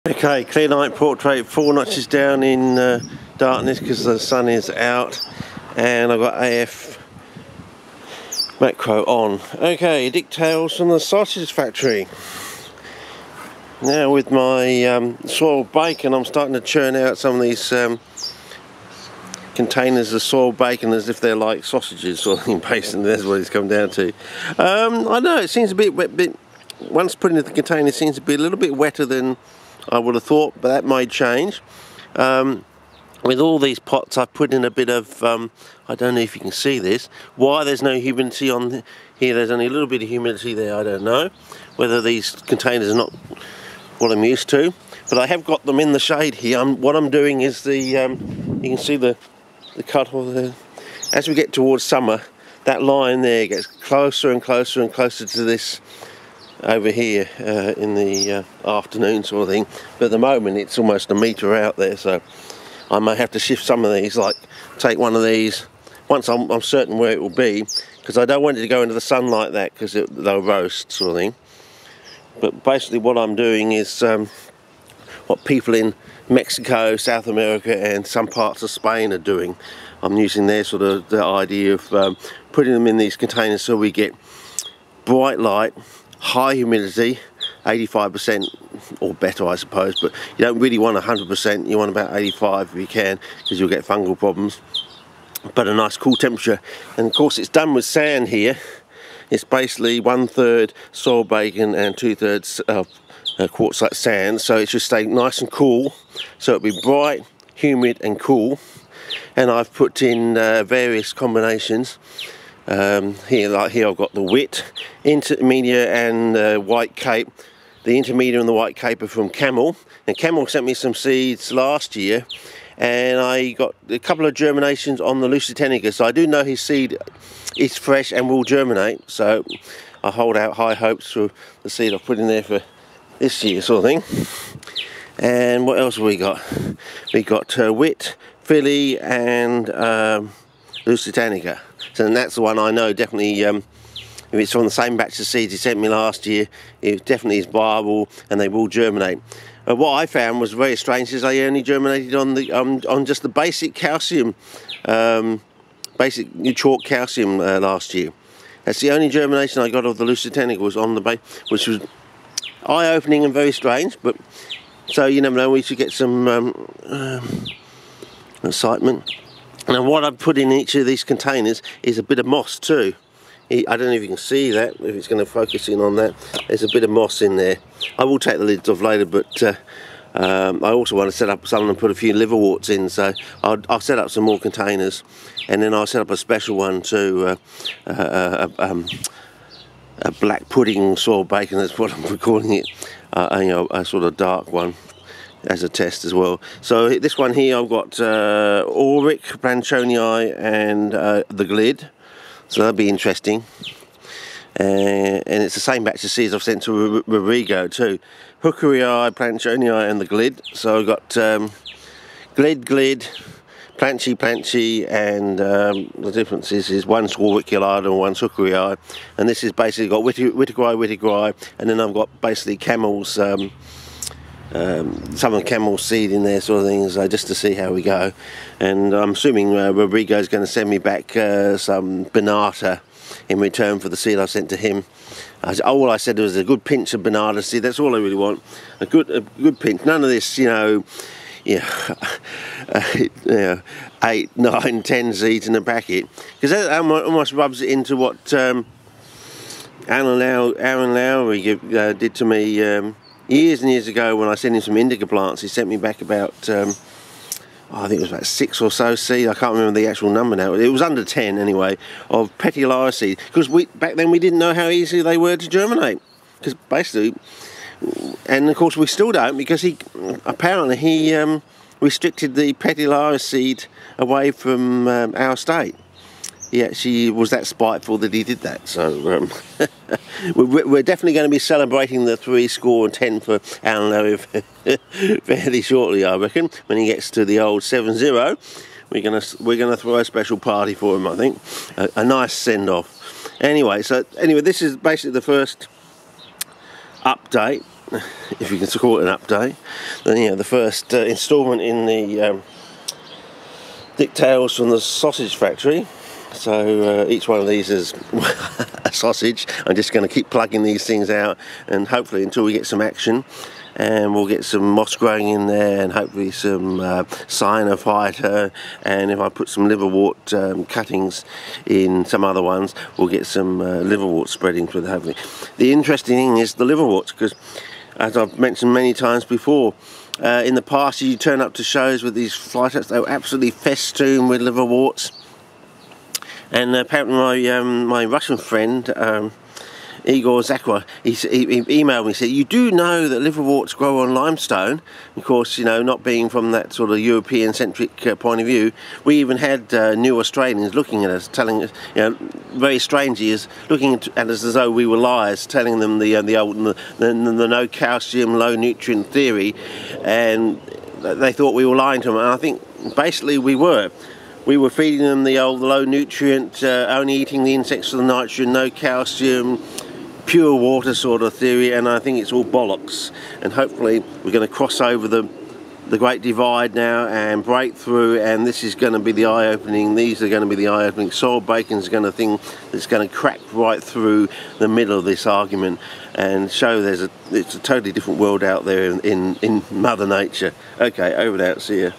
Okay, clear night portrait, 4 notches down in darkness because the sun is out, and I've got AF macro on. Okay, Dicktales from the sausage factory. Now with my soiled bacon, I'm starting to churn out some of these containers of soiled bacon as if they're like sausages or something. Basically, that's what it's come down to. I know it seems a bit wet, once put into the container, it seems to be a little bit wetter than I would have thought, but that may change. With all these pots, I've put in a bit of, I don't know if you can see this, why there's no humidity on here, there's only a little bit of humidity there, I don't know. Whether these containers are not what I'm used to, but I have got them in the shade here. What I'm doing is you can see the cut off there. As we get towards summer, that line there gets closer and closer and closer to this over here in the afternoon sort of thing, but at the moment it's almost a metre out there, so I may have to shift some of these, like take one of these once I'm certain where it will be, because I don't want it to go into the sun like that because they'll roast sort of thing. But basically what I'm doing is what people in Mexico, South America and some parts of Spain are doing. I'm using their sort of the idea of putting them in these containers so we get bright light, high humidity, 85% or better I suppose, but you don't really want 100%, you want about 85 if you can, because you'll get fungal problems. But a nice cool temperature, and of course it's done with sand here. It's basically 1/3 soiled bacon and 2/3 quartzite sand, so it should stay nice and cool, so it'll be bright, humid and cool. And I've put in various combinations. Here I've got the wit, intermediate and white cape. The intermediate and the white cape are from Camel, and Camel sent me some seeds last year, and I got a couple of germinations on the Lusitanica, so I do know his seed is fresh and will germinate, so I hold out high hopes for the seed I've put in there for this year sort of thing. And what else have we got? We got wit, Philly and Lusitanica. So that's the one I know definitely, if it's from the same batch of seeds he sent me last year, it definitely is viable and they will germinate. What I found was very strange is they only germinated on the on just the basic calcium, basic chalk calcium last year. That's the only germination I got of the Lusitanica was on the base, which was eye-opening and very strange. But so you never know, we should get some excitement. Now what I've put in each of these containers is a bit of moss too. I don't know if you can see that, if it's going to focus in on that. There's a bit of moss in there. I will take the lids off later, but I also want to set up some and put a few liverworts in, so I'll set up some more containers, and then I'll set up a special one too, a black pudding soiled bacon, that's what I'm calling it, you know, a sort of dark one as a test as well. So this one here I've got Auric, Planchonii and the Glid. So that'll be interesting, and it's the same batch of seeds I've sent to Rodrigo too. Hookerii, Planchonii and the Glid. So I've got Glid, Planchy, and the difference is one's Warwickulata and one's Hookerii, and this is basically got Wittigrai, and then I've got basically Camel's, some of the Camel seed in there sort of things, just to see how we go. And I'm assuming Rodrigo's going to send me back some Banata in return for the seed I sent to him. All I said was a good pinch of Banata seed, that's all I really want. A good pinch, none of this, you know, 8, 9, 10 seeds in a packet, because that almost rubs it into what Aaron Lowry did to me years and years ago when I sent him some indica plants. He sent me back about, I think it was about 6 or so seed. I can't remember the actual number now. It was under 10 anyway, of Petiolata seed. Because back then we didn't know how easy they were to germinate. Because basically, and of course we still don't, because he restricted the Petiolata seed away from our state. He actually was that spiteful that he did that. So we're definitely going to be celebrating the 3-10 for Alan Lowry fairly shortly, I reckon. When he gets to the old 7-0, we're gonna throw a special party for him. I think a nice send off. Anyway, this is basically the first update if you can call it an update. Then, you know, the first instalment in the Dicktales from the sausage factory. So each one of these is a sausage. I'm just going to keep plugging these things out, and hopefully until we get some action, and we'll get some moss growing in there, and hopefully some cyanophyta, and if I put some liverwort cuttings in some other ones, we'll get some liverwort spreading through the hopefully. The interesting thing is the liverworts, because as I've mentioned many times before, in the past you turn up to shows with these flytraps, they were absolutely festooned with liverworts. And apparently my Russian friend, Igor Zakwa, he emailed me and said, you do know that liverworts grow on limestone. Of course, you know, not being from that sort of European-centric point of view, we even had new Australians looking at us, telling us, you know, very strangely, is looking at us as though we were liars, telling them the no calcium, low nutrient theory, and they thought we were lying to them. And I think basically we were. We were feeding them the old low nutrient, only eating the insects for the nitrogen, no calcium, pure water sort of theory, and I think it's all bollocks. And hopefully we're going to cross over the Great Divide now and break through, and this is going to be the eye-opening. These are going to be the eye-opening. Soil bacon is going to thing that's going to crack right through the middle of this argument and show it's a totally different world out there in Mother Nature. Okay, over and out. See ya.